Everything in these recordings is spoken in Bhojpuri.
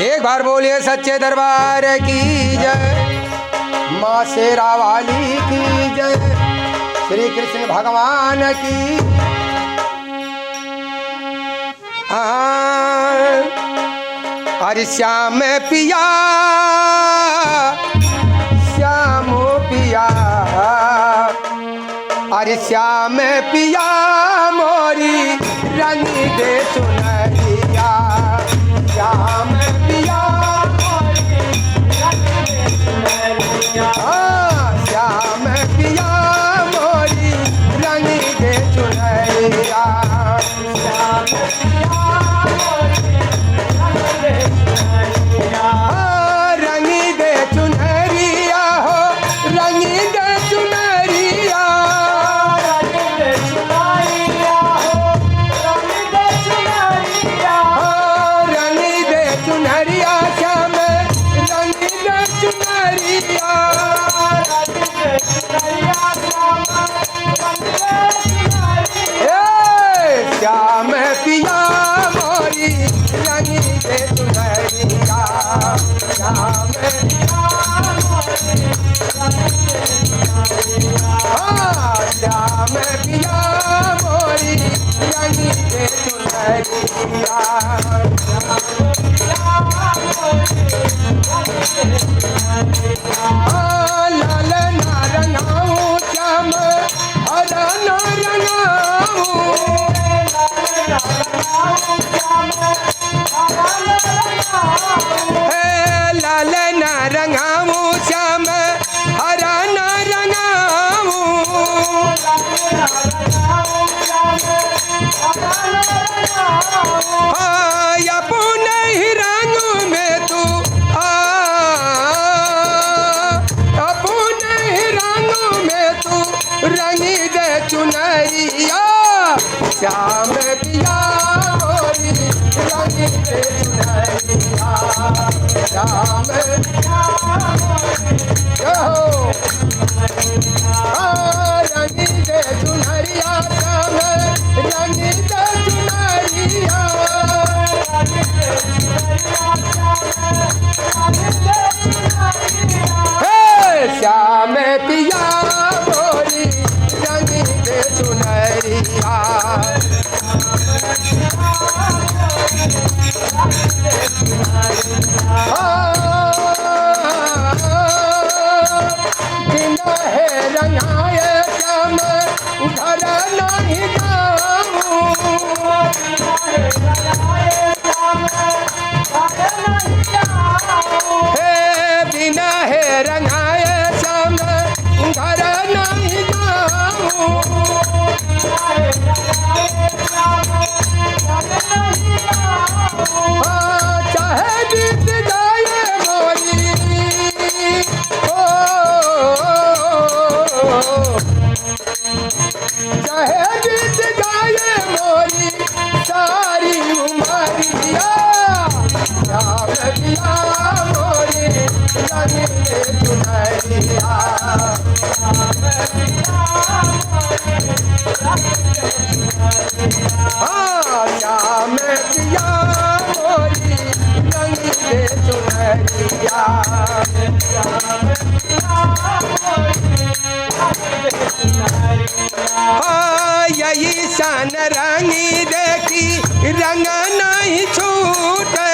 एक बार बोलिए सच्चे दरबार की जय, माँ शेरा वाली की जय, श्री कृष्ण भगवान की। अरे श्याम पिया श्याम पिया, अरे श्याम पिया मोरी रंग दे चुनरिया, श्याम पिया मोरी रंग दे चुनरिया, श्याम पिया मोरी रंग दे चुनरिया, श्याम पिया मोरी रंग दे चुनरिया, रंग दे चुनरिया हो रंग दे चुनरिया, श्याम पिया मोरी रंग दे चुनरिया, श्याम पिया मोरी श्याम पिया मोरी रंग दे चुनरिया, लाल ना रंगाऊं श्याम हरा ना रंगाऊं, लाल ना रंगाऊं श्याम हरा ना रंगाऊं, अपने ही रंग में तू अपने ही रंग में तू रंग दे चुनरिया, श्याम पिया मोरी रंग दे चुनरिया, श्याम पिया रंग दे चुनरिया, श्याम रंग दे चुनरिया, श्याम पिया मोरी रंग दे चुनरिया, बिना है रंगाए श्याम घर नहीं जाऊं, बिना है रंगाए श्याम घर नहीं जाऊं, चाहे बीत जाए मोरी चाहे बीत जाए मोरी सारी उमरिया, श्याम पिया मोरी रंग दे चुनरिया, श्याम पिया मोरी रंग दे चुनरिया, यही सन रंगी देखी रंग नहीं छूटे,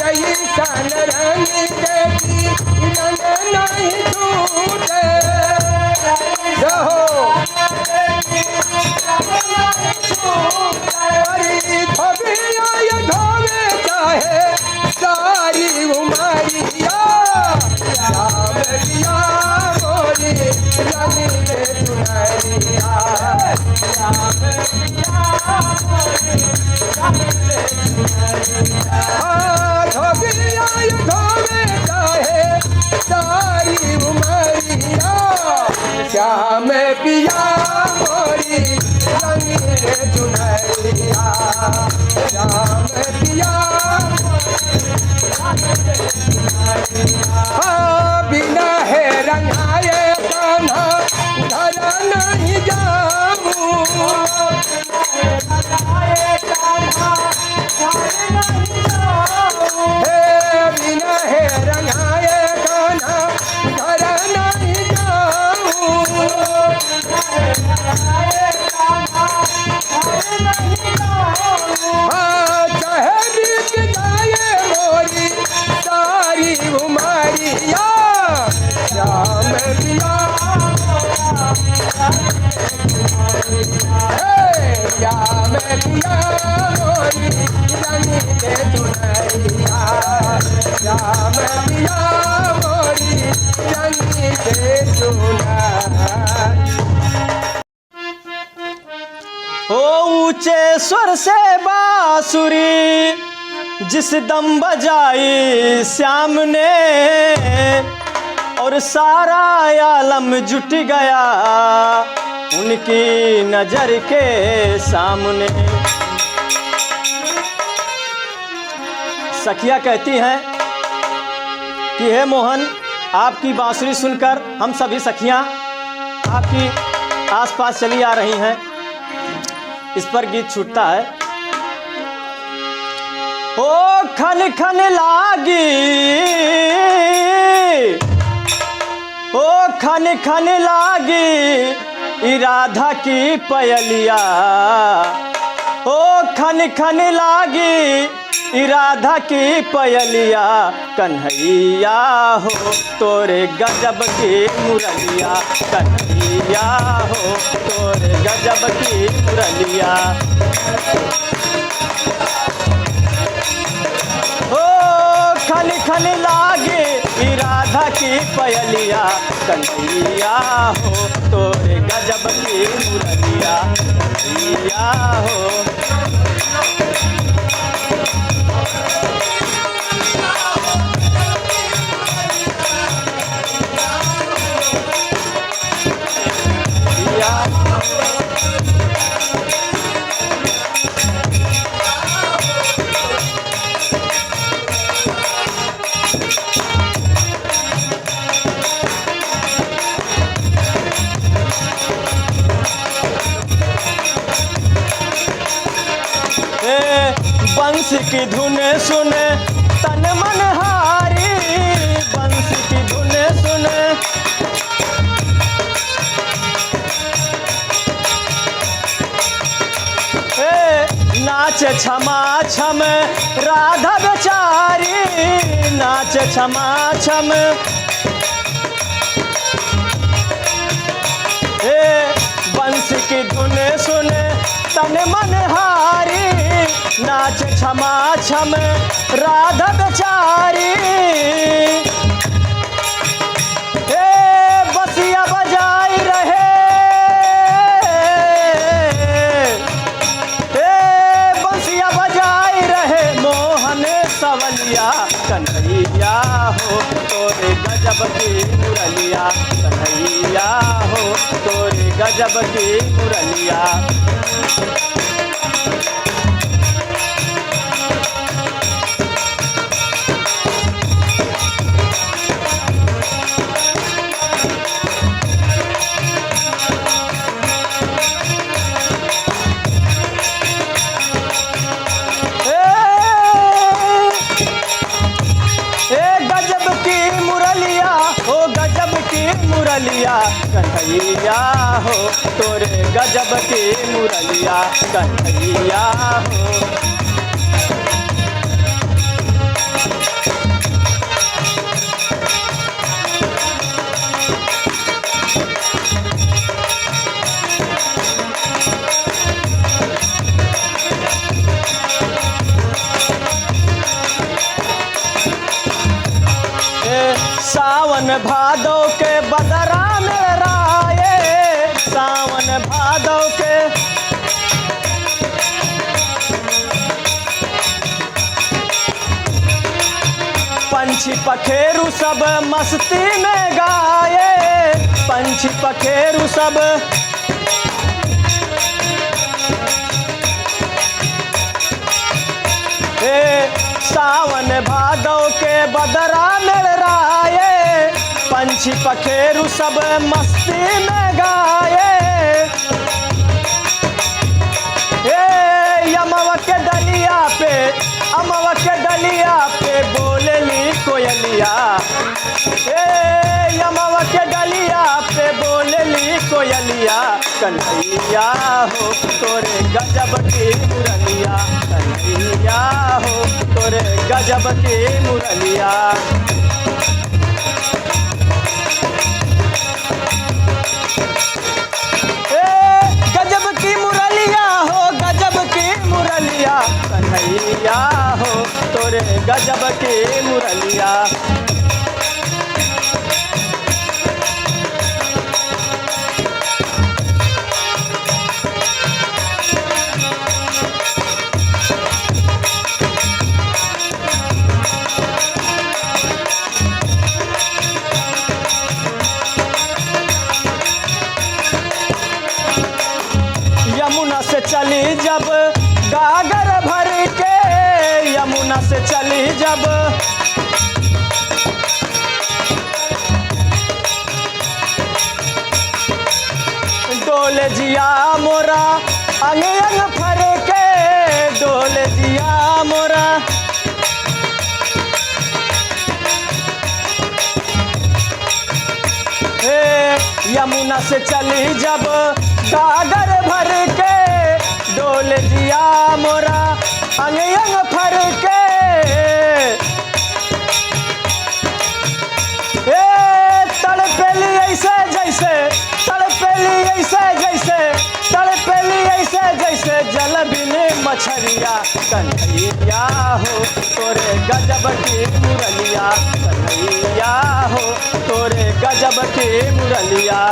यही सन रंगी देखी रंग नहीं छूटे, धोवे चाहे सारी उमरिया, श्याम पिया मोरी रंग दे चुनरिया, श्याम पिया मोरी रंग दे चुनरिया, धोवे चाहे सारी उमरिया, श्याम पिया मोरी रंग दे चुनरिया, श्याम पिया बिना है रंगाए पिया श्याम पिया श्याम पिया मोरी रंगी के चुनरिया श्याम पिया मोरी रंगी के चुनरिया। ओ ऊंचे स्वर से बांसुरी जिस दम बजाई श्याम ने और सारा आलम जुट गया उनकी नजर के सामने। सखिया कहती हैं कि हे मोहन, आपकी बांसुरी सुनकर हम सभी सखियां आपकी आसपास चली आ रही हैं। इस पर गीत छूटता है। ओ खन खन लागी, ओ खन खन लागी राधा की पयलिया, ओ खन खन लागी राधा की पयलिया, कन्हैया हो तोरे गजब की मुरलिया, कन्हैया हो तोरे गजब की मुरलिया। ओ खन खन लागे राधा की पयलिया, कन्हैया हो तोरे गजब की मुरलिया, कन्हैया हो। बंस की धुन सुने तन मन हारी, बंस की धुन सुने नाच क्षमा छम राधा बेचारी, नाच क्षमा छम बंस की धुन सुने तन मन हारी, नाच क्षमा छम राधा बेचारी। बसिया बजाई रहे, बसिया बजाई रहे मोहन सवलिया, कन्हैया हो तोरे गजब की मुरलिया, कन्हैया हो तोरे गजब की मुरलिया। मुरलिया कन्हैया हो तोरे गजब की मुरलिया, कन्हैया हो। सावन भादो के बदरा में राये, सावन भादो के पंछी पखेरू सब मस्ती में गाये, पंछी पखेरू सब सावन भादो के बदरा में राये, पंछी पखेरू सब मस्ती में गाये। अमवा के डलिया पे, अमवा के डलिया पे बोलेली कोयलिया, अमवा के डलिया पे बोलेली कोयलिया, कन्हैया हो तोरे गजब की मुरलिया, कन्हैया हो तोरे गजब की मुरलिया। चली जब डोल जिया मोरा अंग अंग फर के डोल जिया मोरा हे यमुना से चली जब गागर भर के डोल जिया मोरा अंग अंग फर के तड़पेली ऐसे जैसे तड़पेली ऐसे जैसे तड़पेली ऐसे जैसे जल बिने मछरिया कन्हैया हो तोरे गजब की मुरलिया कन्हैया हो तोरे गजब की मुरलिया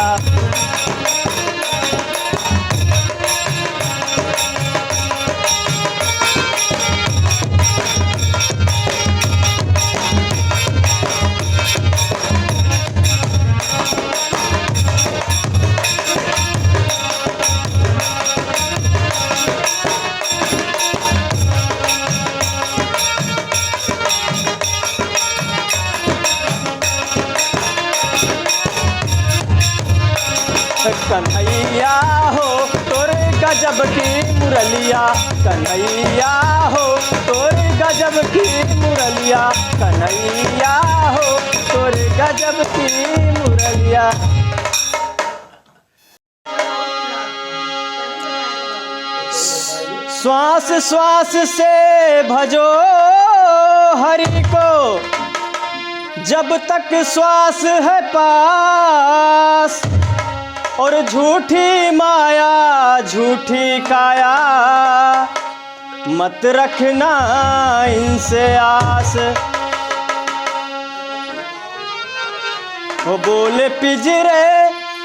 कन्हैया हो तोरे गजब की मुरलिया कन्हैया हो तोरे गजब की मुरलिया कन्हैया हो तोरे गजब की मुरलिया। श्वास श्वास से भजो हरि को जब तक श्वास है पास और झूठी माया झूठी काया मत रखना इनसे आस। वो बोले पिंजरे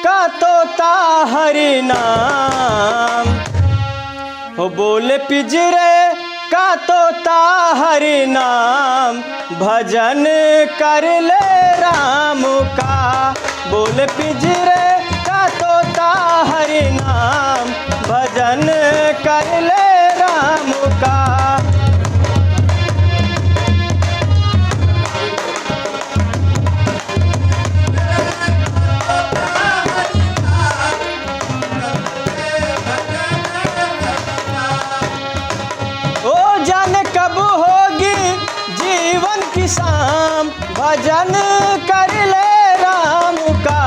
का तोता हरि नाम वो बोले पिंजरे का तोता हरि नाम भजन कर ले राम का बोले पिंजरे तोता हरि नाम भजन कर ले राम का। ओ जाने कब होगी जीवन की शाम भजन कर ले राम का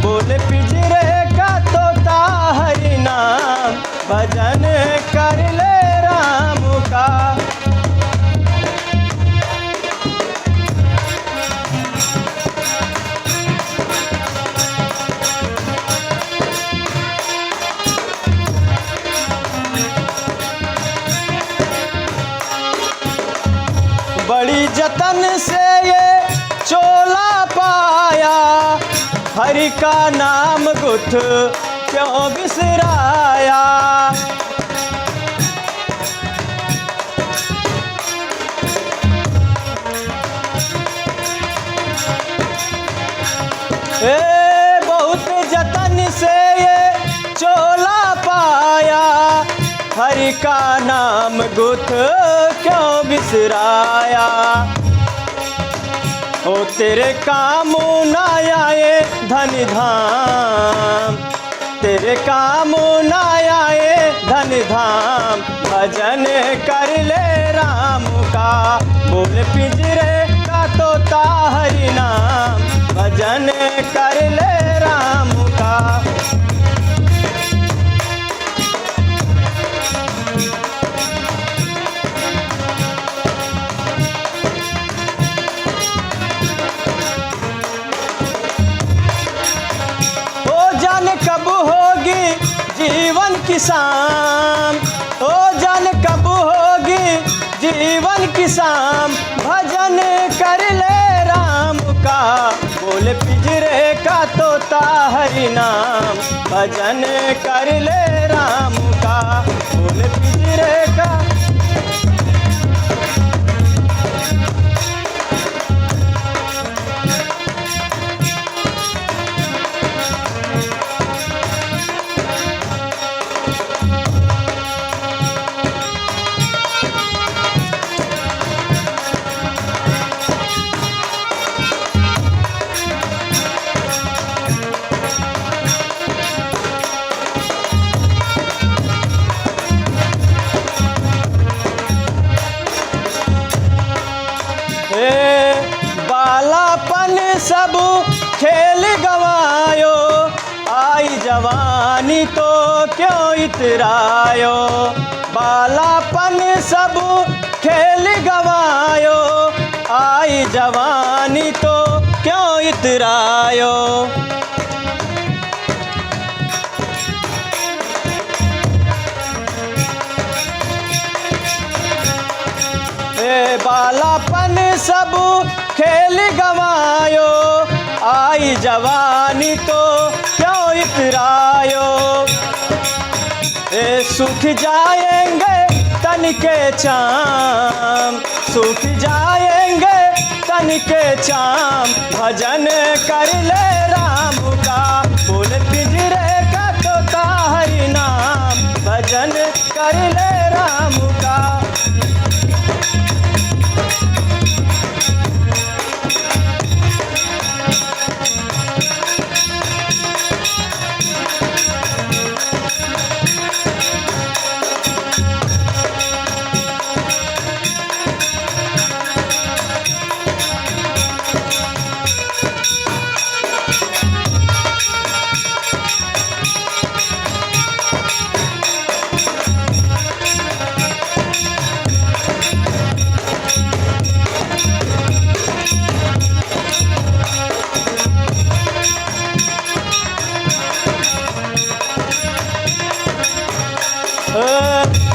बोले पिंजरे का तोता हरि नाम भजन कर ले राम का। बड़ी जतन से ये चोला पाया हरि का नाम गुथ क्यों बिसराया। बहुत जतन से ये चोला पाया हरि का नाम गुथ क्यों बिसराया। ओ तेरे काम ना आए धन धाम तेरे काम ना आए धन धाम भजन कर ले राम का बोल पिंजरे का तोता हरि नाम भजन कर ले राम का। कब होगी जीवन की शाम ओ जान कब होगी जीवन की शाम भजन कर ले राम का बोले पिंजरे का तोता हरि नाम भजन कर ले राम का बोले पिंजरे का। सब खेल गवायो, आई जवानी तो क्यों इतरायो। बालापन सब खेल गवायो, आई जवानी तो क्यों इतरायो। बालापन सब खेल गवायो, आई जवानी तो क्यों इतरायो। सूख जाएंगे तन के चाम, सूख जाएंगे तन के चाम, भजन कर ले राम का, बोल पिंजरे का तोता हरि नाम, भजन कर ले राम का।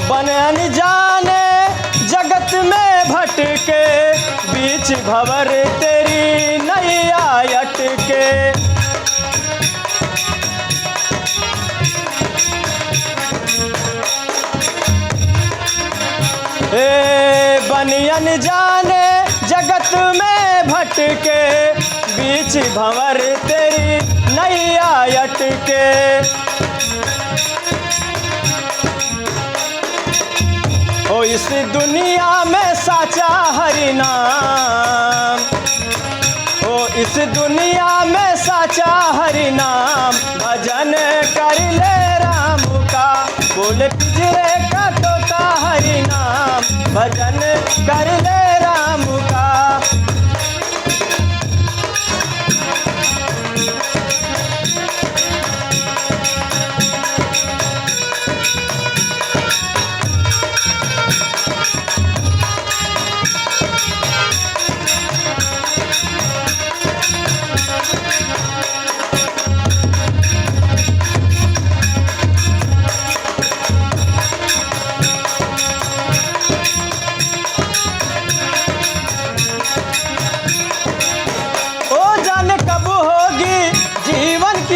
बनन जाने जगत में भटके, बीच भंवर तेरी नैया अटके। बनियन जाने जगत में भटके, बीच भंवर तेरी नैया अटके। ओ इस दुनिया में साचा हरि नाम, ओ इस दुनिया में साचा हरि नाम, भजन कर ले राम का, बोल पिंजरे का तोता हरि नाम, भजन कर ले राम का।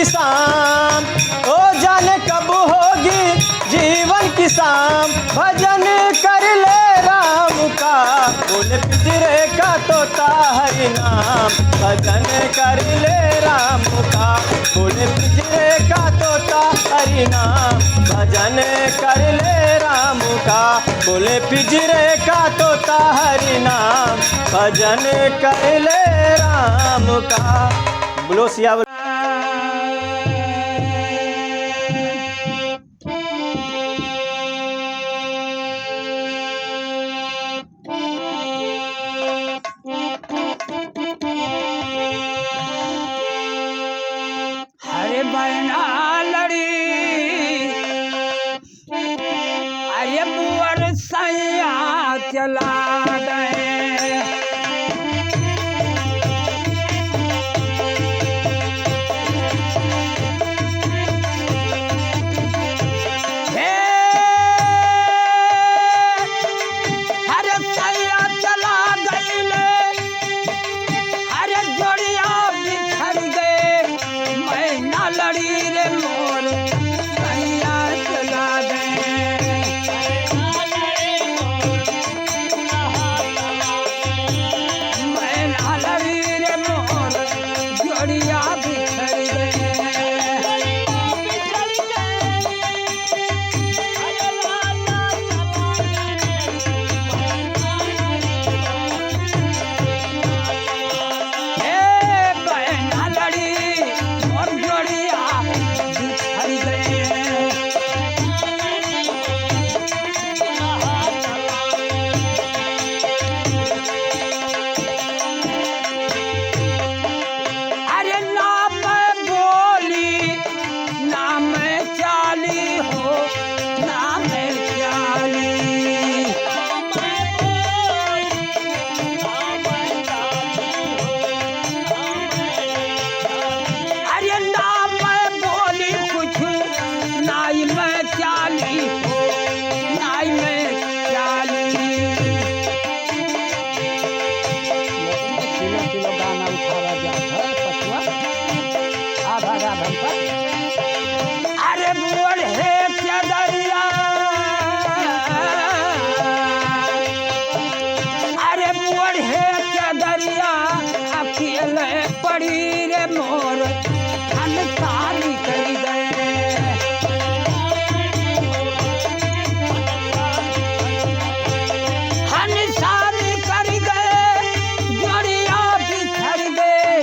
शाम, ओ जाने कब होगी जीवन की शाम, भजन कर ले राम का, बोल पिंजरे का तोता हरि नाम, भजन कर ले राम का, बोल पिंजरे का तोता हरि नाम, भजन कर ले राम का, बोले पिंजरे का तोता हरि नाम, भजन कर ले राम का। बोलो सियावर। चला गए हरे सैया चला गई हरे जोड़िया बिछड़ गए, मैं ना लड़ी रे मोर सैया चला गए। भरा भैया अरे बूढ़े चदरिया अरे बूढ़े चदरिया अकेले पड़ी रे मोर खाली कर गए हनसाली कर गए जोड़िया बिछड़ गए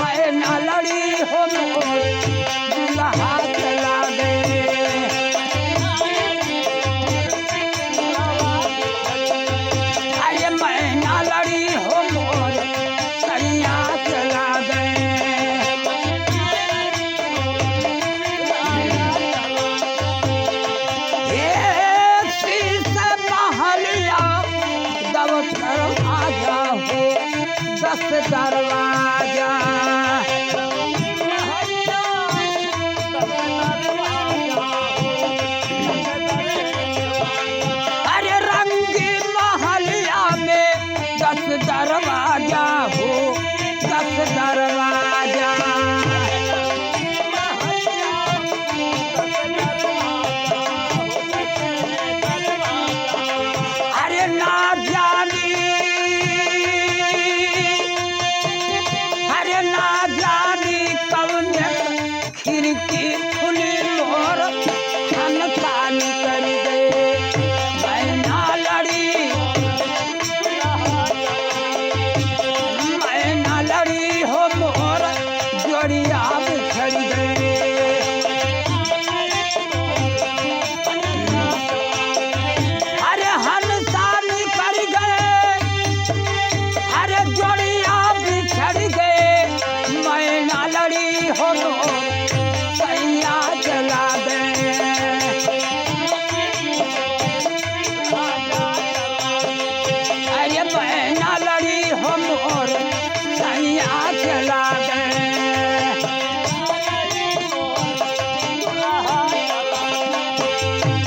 मैं न लड़ी हो मोर दुल्हा चला गए अरे मैं न लड़ी हो मोर सैया चला गए दरवाजा हो 10 दरवाजा अरे रंगी महलिया में 10 दरवाजा हो 10 दरवाजा अरे ना जानी अरे ना जानी कौन खिड़की खुली मोर खानी कर गए मैं ना लड़ी मैं ना लड़ी हो मोर जोड़िया बिछड़ गए अरे हनसाली कर गए अरे जोड़िया बिछड़ गए मैं ना लड़ी हो सैया चला गए अरे मैं ना लड़ी हो मोर सैया चला गए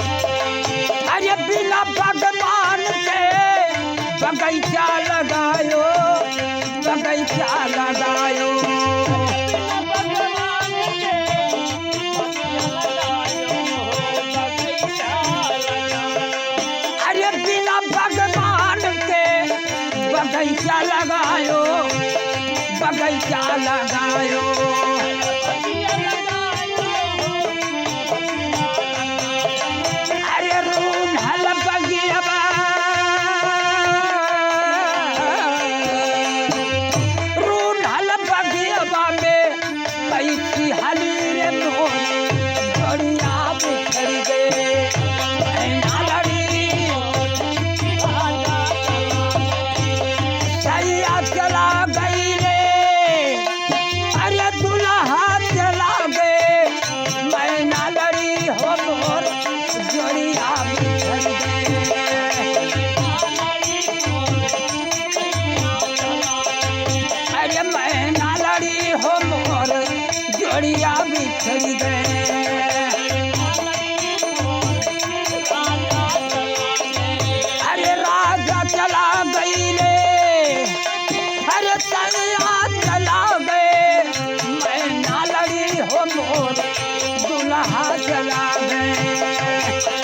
अरे बिना भगवान के बगीचा लगायो बगीचा लगायो अरे बिना भगवान के बगीचा लगायो बगीचा लगायो अरे रूनहल बगियावा रूनहल बगियावा में कैसी हली रे मोर जोड़िया बिछड़ गए मैं ना लड़ी सैया चला गई रे अरे दुल्हा चला गए मैं ना लड़ी हो मोर जोड़िया बिछड़ गए अरे मैं ना लड़ी हो मोर जोड़िया बिछड़ गए अरे राजा चला गई रे अरे सैया चला गए मैं ना लड़ी हो मोर दुल्हा चला गए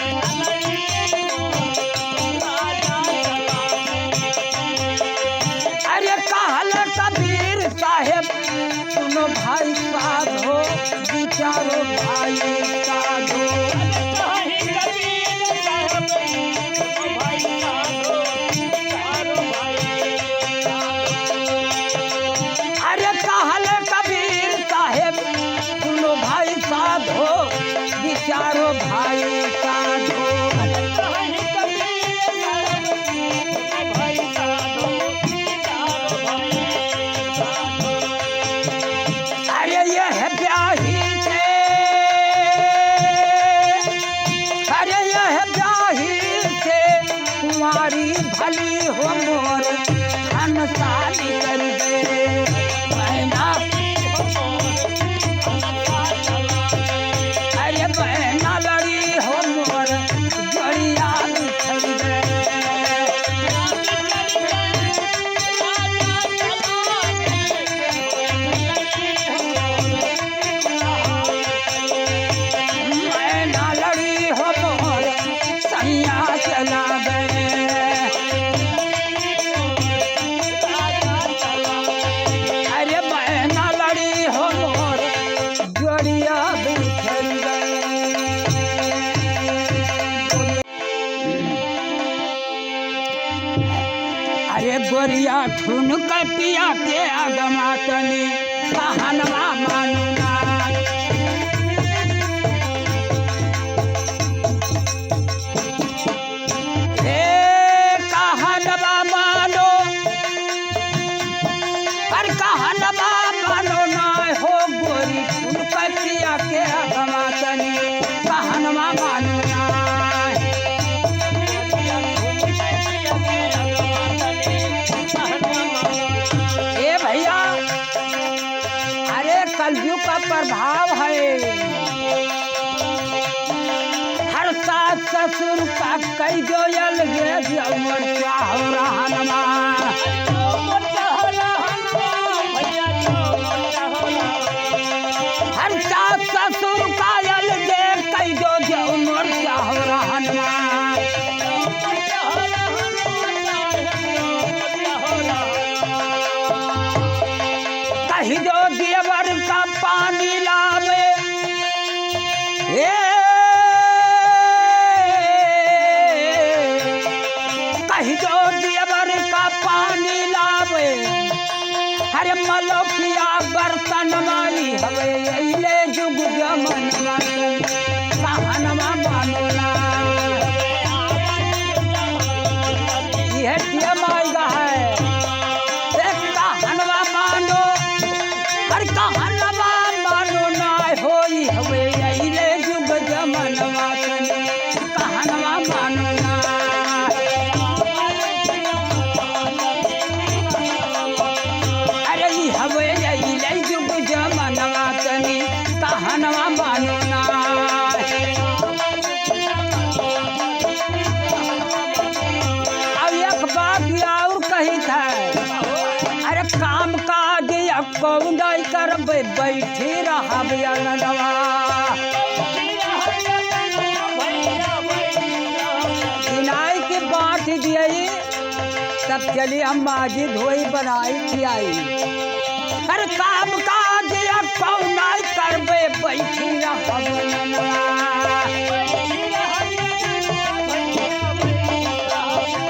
अरे कहल कबीर साहेब सुनो भाई साधो विचारो भाई साधो अरे कहल कबीर साहेब सुनो भाई साधो विचारो भाई साधो अरे यह ब्याही से अरे यह ब्याही से कुंवारी भली हो मोर हनसाली कर गए मैं ना अरे मैं ना लड़ी हो मोर जोड़िया बिछड़ गए ठुन कटिया के अगमा तनी कहनवा मानू ना हे कहनवा मानो पर कहनवा मानो ना हो गोरी ठुन कटिया के अगमा तनी कहनवा मानू ना भैया अरे कलयुग का प्रभाव है हर सास ससुर का कई जो अलगे उमर क्या हो रहा हर सास ससुर का अलगे कई जो उमर क्या हो रहा कहीं जो देवर का पानी लावे कहीं जो देवर का पानी लावे हरे मलोकिया बर्तन माई हवे ले जुग जमन कहनवा मानो ना यह माई का है कहनवा मानो कहनवा मानो ना होई हवे अइले जुग जमनवा कहनवा मानो ना अरे हवे अइले जुग जमनवा कहनवा मानो ना अब एक बात और कही था अरे काम काज कौन कर बैठी रहा नवा किनाई की बात दिए तब चली हम माजी धोई बनाई खियाई अरे काम काज कौन कर बैठी रहा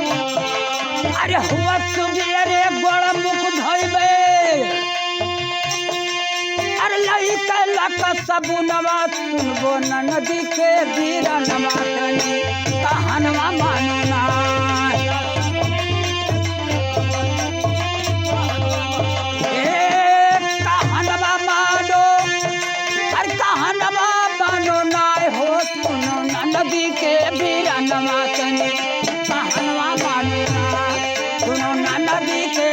अरे हुआ सुबेरे बड़ा मुख धोइबे अरे लई कलक सबू नवा सुनबो नदी के बीरा नवा तनी कहनवा मानो ना कहनवा मानो अरे कहनवा मानो ना हो सुनो नदी के बीरा नवा तनी कहनवा मानो ना सुनो नदी के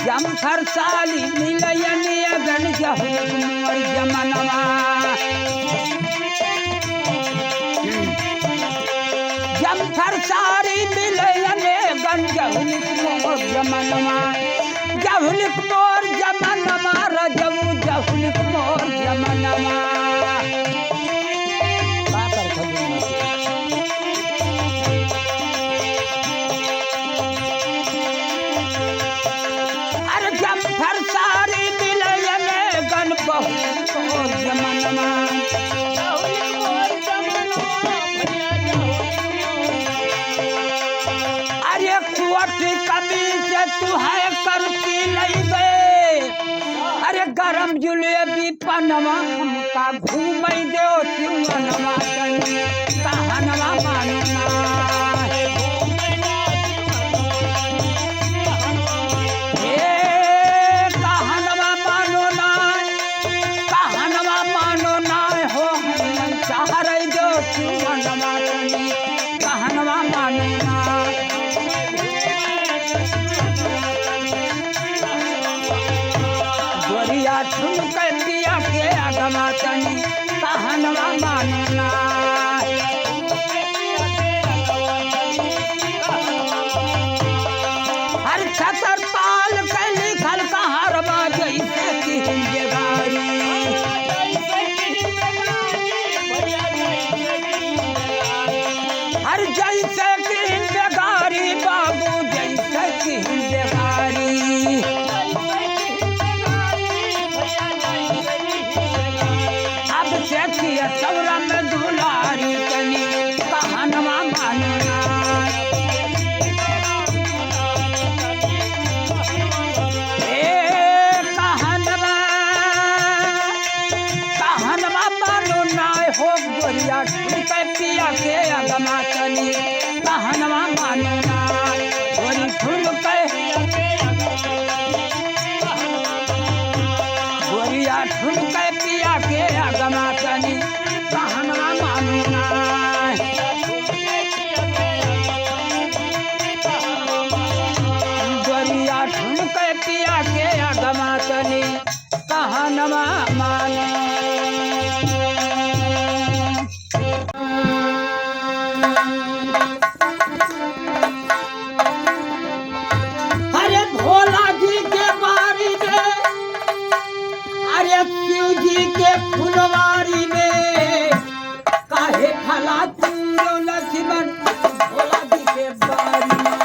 जमफर साली मिलयने गन जहुल मोर जमनवा जमफर सारी मिलयने गन जहुल मोर जमनवा जहुल मोर जमनवा रजऊ जहुल मोर जमनवा जमफर सारी मिलयने गन बहुत जमनवा अरे कुवटी कमीज तू है करती लइबे अरे गरम जुलेबी पनवा हमका घूमई दो सिंहनवा तनी कहनवा मानो ना कहनवा मानो ना गोरिया ठुन कटिया के अगमा तनी कहनवा मानो ना हर छतर पाल के लिखल कहारवा जैसे की हिंदगारी हर जैसे की हिंदगारी बाबू जैसे की हिंदगारी बेटिया के अगमा तनी कहनवा मानो अरे भोला जी के बारी में अरे शिव जी के फुलवारी में काहे खला तूरो लक्ष्मण भोला जी के बारी में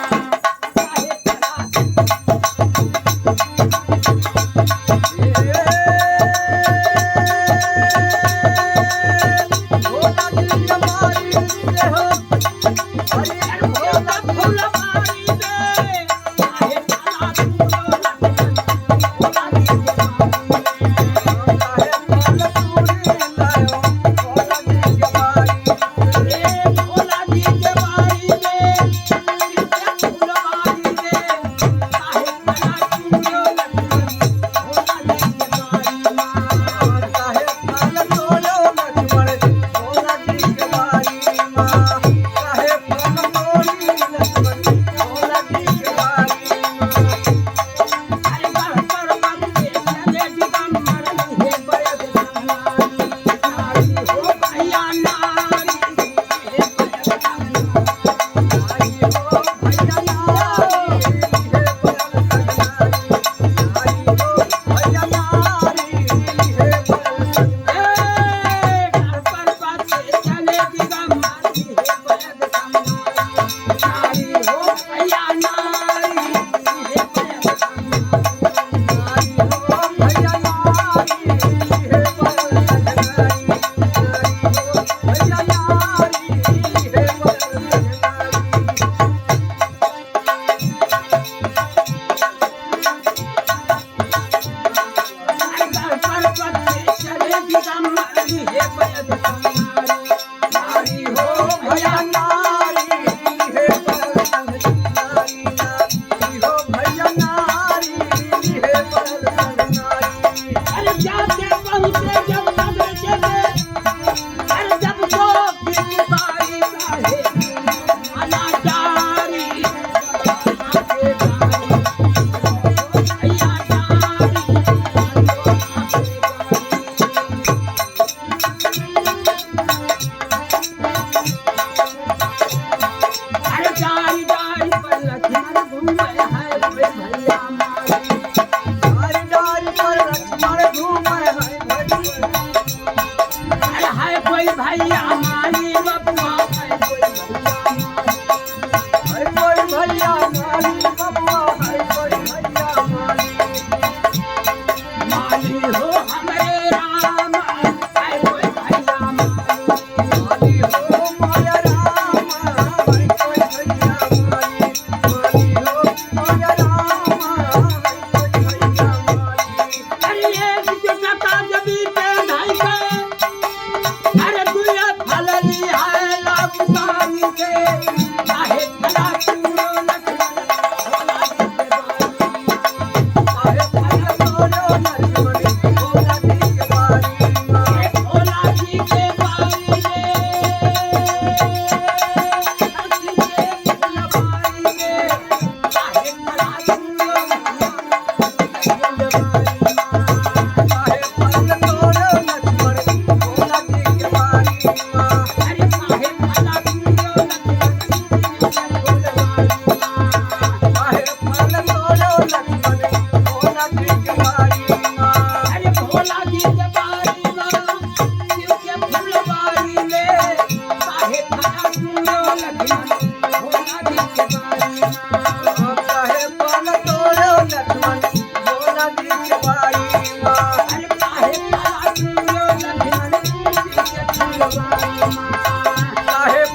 काहे खला भोला जी के बारी में हो अरे भोला फुलवारी में काहे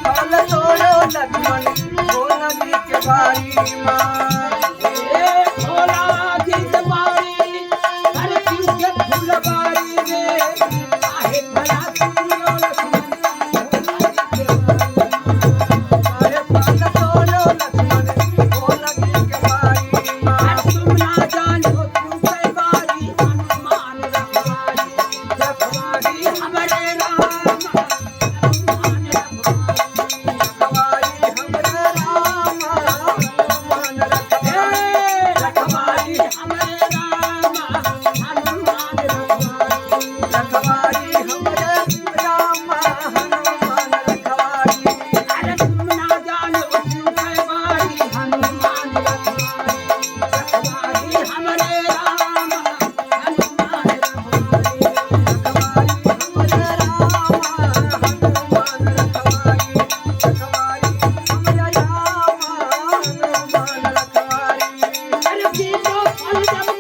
खला तूरो लक्ष्मण भोला जी के रखवारी की तो फल जब